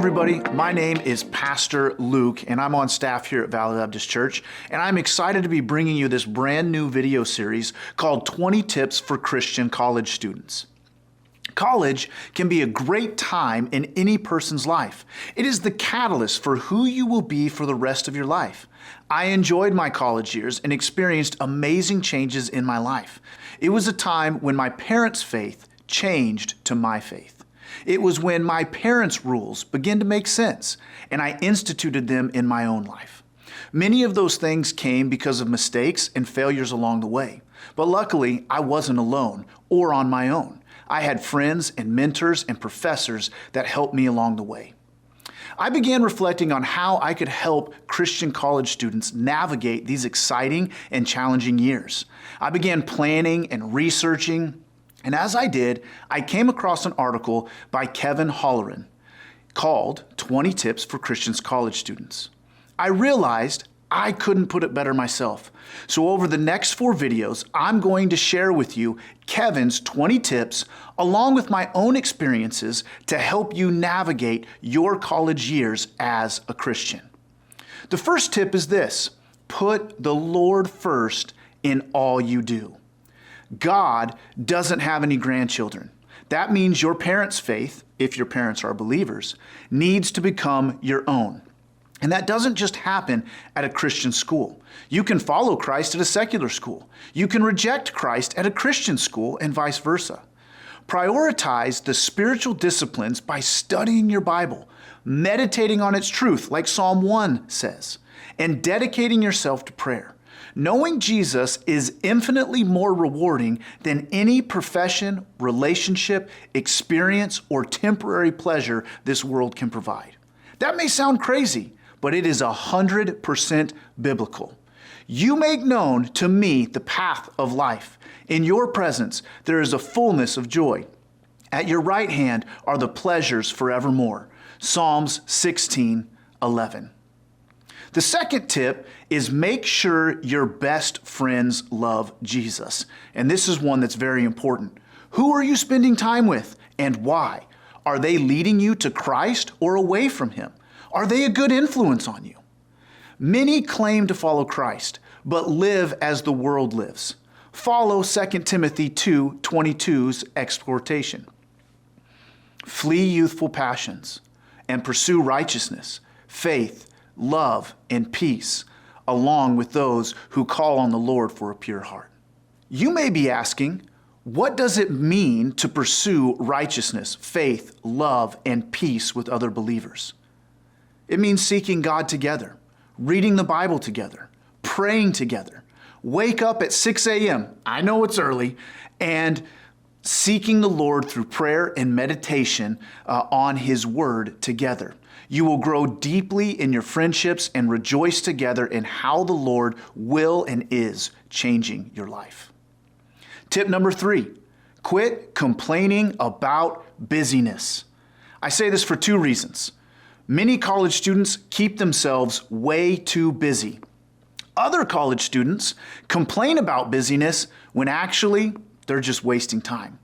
everybody. My name is Pastor Luke, and I'm on staff here at Valley Baptist Church, and I'm excited to be bringing you this brand new video series called 20 Tips for Christian College Students. College can be a great time in any person's life. It is the catalyst for who you will be for the rest of your life. I enjoyed my college years and experienced amazing changes in my life. It was a time when my parents' faith changed to my faith. It was when my parents' rules began to make sense, and I instituted them in my own life. Many of those things came because of mistakes and failures along the way. But luckily, I wasn't alone or on my own. I had friends and mentors and professors that helped me along the way. I began reflecting on how I could help Christian college students navigate these exciting and challenging years. I began planning and researching, and as I did, I came across an article by Kevin Holleran called 20 Tips for Christian College Students. I realized I couldn't put it better myself. So over the next 4 videos, I'm going to share with you Kevin's 20 tips along with my own experiences to help you navigate your college years as a Christian. The first tip is this: put the Lord first in all you do. God doesn't have any grandchildren. That means your parents' faith, if your parents are believers, needs to become your own. And that doesn't just happen at a Christian school. You can follow Christ at a secular school. You can reject Christ at a Christian school and vice versa. Prioritize the spiritual disciplines by studying your Bible, meditating on its truth like Psalm 1 says, and dedicating yourself to prayer. Knowing Jesus is infinitely more rewarding than any profession, relationship, experience, or temporary pleasure this world can provide. That may sound crazy, but it is 100% biblical. You make known to me the path of life. In your presence there is a fullness of joy. At your right hand are the pleasures forevermore. Psalms 16:11. The second tip is make sure your best friends love Jesus. And this is one that's very important. Who are you spending time with and why? Are they leading you to Christ or away from Him? Are they a good influence on you? Many claim to follow Christ, but live as the world lives. Follow 2 Timothy 2:22's exhortation. Flee youthful passions and pursue righteousness, faith, love, and peace, along with those who call on the Lord for a pure heart. You may be asking, what does it mean to pursue righteousness, faith, love, and peace with other believers? It means seeking God together, reading the Bible together, praying together, wake up at 6 a.m., I know it's early, and seeking the Lord through prayer and meditation on His Word together. You will grow deeply in your friendships and rejoice together in how the Lord will and is changing your life. Tip number 3, quit complaining about busyness. I say this for 2 reasons. Many college students keep themselves way too busy. Other college students complain about busyness when actually they're just wasting time.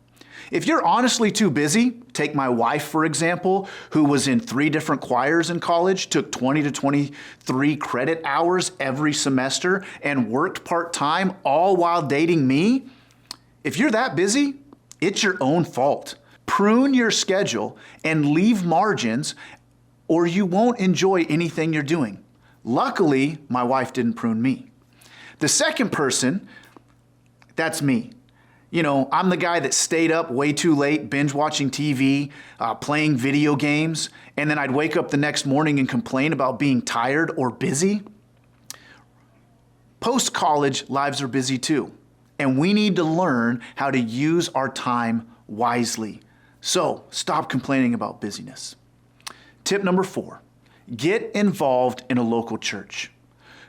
If you're honestly too busy, take my wife for example, who was in 3 different choirs in college, took 20 to 23 credit hours every semester, and worked part-time all while dating me. If you're that busy, it's your own fault. Prune your schedule and leave margins, or you won't enjoy anything you're doing. Luckily, my wife didn't prune me. The second person, that's me. You know, I'm the guy that stayed up way too late, binge watching TV, playing video games, and then I'd wake up the next morning and complain about being tired or busy. Post-college lives are busy too, and we need to learn how to use our time wisely. So stop complaining about busyness. Tip number 4, get involved in a local church.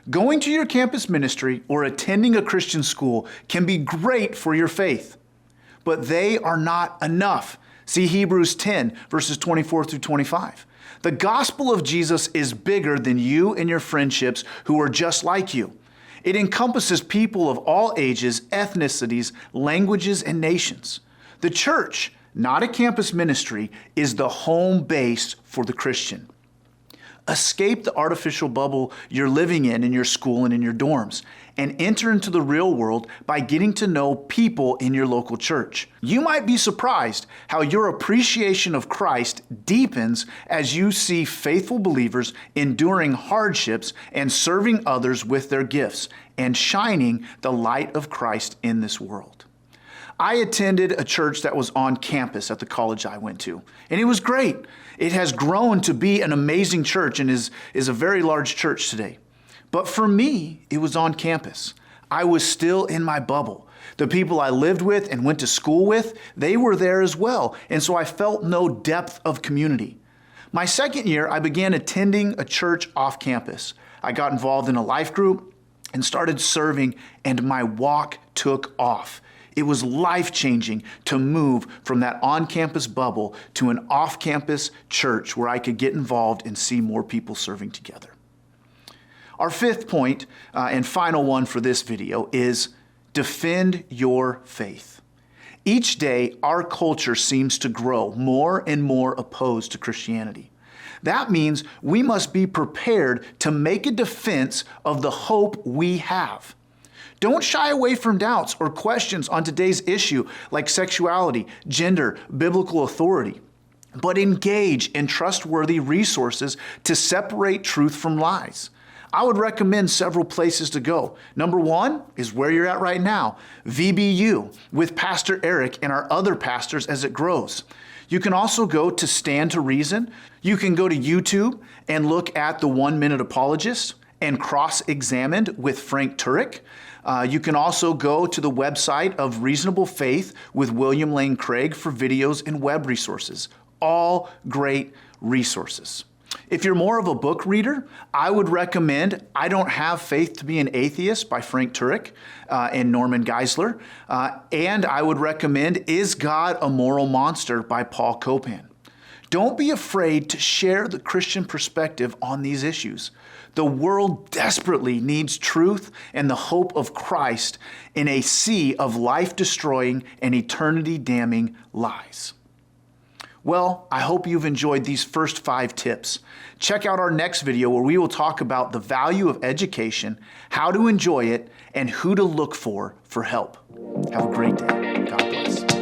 Going to your campus ministry or attending a Christian school can be great for your faith, but they are not enough. See Hebrews 10, verses 24 through 25. The gospel of Jesus is bigger than you and your friendships who are just like you. It encompasses people of all ages, ethnicities, languages, and nations. The church not a campus ministry, is the home base for the Christian. Escape the artificial bubble you're living in your school and in your dorms, and enter into the real world by getting to know people in your local church. You might be surprised how your appreciation of Christ deepens as you see faithful believers enduring hardships and serving others with their gifts and shining the light of Christ in this world. I attended a church that was on campus at the college I went to, and it was great. It has grown to be an amazing church and is a very large church today. But for me, it was on campus. I was still in my bubble. The people I lived with and went to school with, they were there as well, and so I felt no depth of community. My second year, I began attending a church off campus. I got involved in a life group and started serving, and my walk took off. It was life-changing to move from that on-campus bubble to an off-campus church where I could get involved and see more people serving together. Our fifth point and final one for this video is defend your faith. Each day, our culture seems to grow more and more opposed to Christianity. That means we must be prepared to make a defense of the hope we have. Don't shy away from doubts or questions on today's issue like sexuality, gender, biblical authority, but engage in trustworthy resources to separate truth from lies. I would recommend several places to go. Number one is where you're at right now, VBU, with Pastor Eric and our other pastors as it grows. You can also go to Stand to Reason. You can go to YouTube and look at the 1 Minute Apologist and Cross-Examined with Frank Turek. You can also go to the website of Reasonable Faith with William Lane Craig for videos and web resources. All great resources. If you're more of a book reader, I would recommend I Don't Have Faith to Be an Atheist by Frank Turek and Norman Geisler. And I would recommend Is God a Moral Monster by Paul Copan. Don't be afraid to share the Christian perspective on these issues. The world desperately needs truth and the hope of Christ in a sea of life-destroying and eternity-damning lies. Well, I hope you've enjoyed these first 5 tips. Check out our next video where we will talk about the value of education, how to enjoy it, and who to look for help. Have a great day. God bless.